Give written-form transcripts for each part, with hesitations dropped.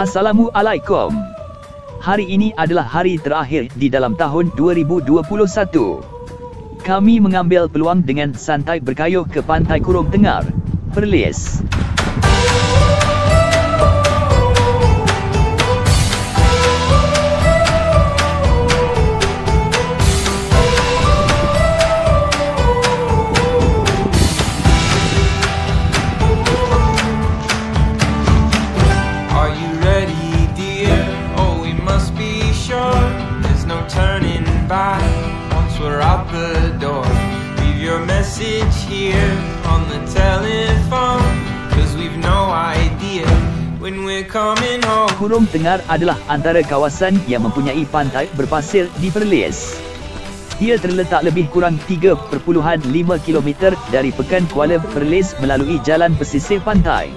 Assalamualaikum. Hari ini adalah hari terakhir di dalam tahun 2021. Kami mengambil peluang dengan santai berkayuh ke Pantai Kurong Tengar, Perlis. We're out the door. Leave your message here on the telephone, 'cause we've no idea when we're coming home. Kurong Tengar adalah antara kawasan yang mempunyai pantai berpasir di Perlis. Ia terletak lebih kurang 3.5 km dari Pekan Kuala Perlis melalui jalan pesisir pantai.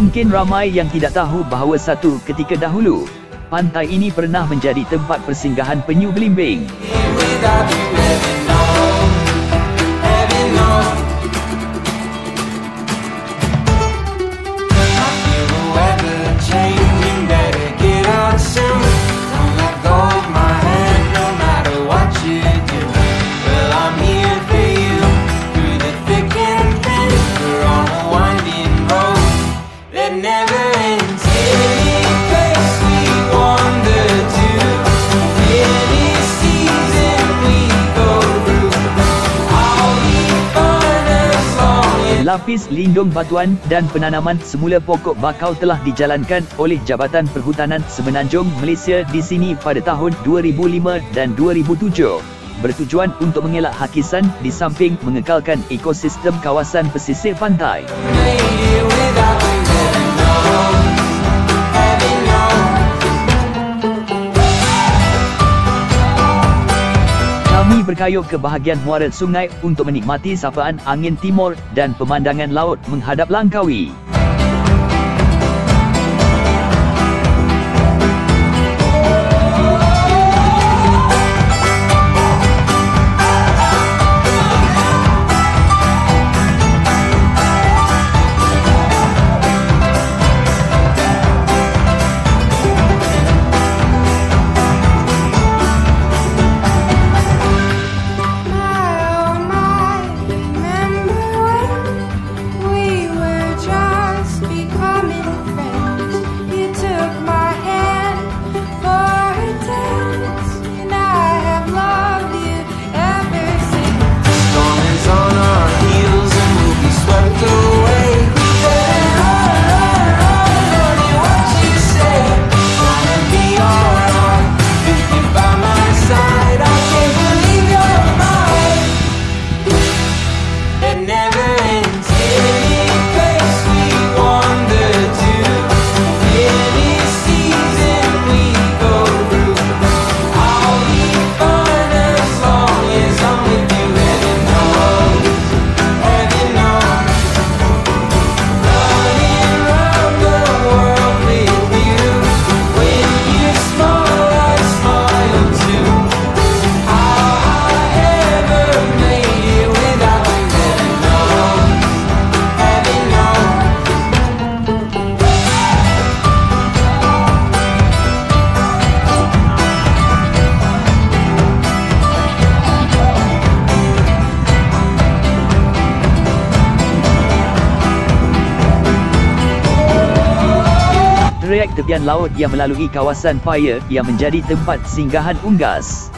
Mungkin ramai yang tidak tahu bahawa satu ketika dahulu, pantai ini pernah menjadi tempat persinggahan penyu belimbing. Lapis lindung batuan dan penanaman semula pokok bakau telah dijalankan oleh Jabatan Perhutanan Semenanjung Malaysia di sini pada tahun 2005 dan 2007, bertujuan untuk mengelak hakisan di samping mengekalkan ekosistem kawasan pesisir pantai. Kami berkayuh ke bahagian muara sungai untuk menikmati sapaan angin timur dan pemandangan laut menghadap Langkawi. Trek tepian laut yang melalui kawasan Paya yang menjadi tempat singgahan unggas.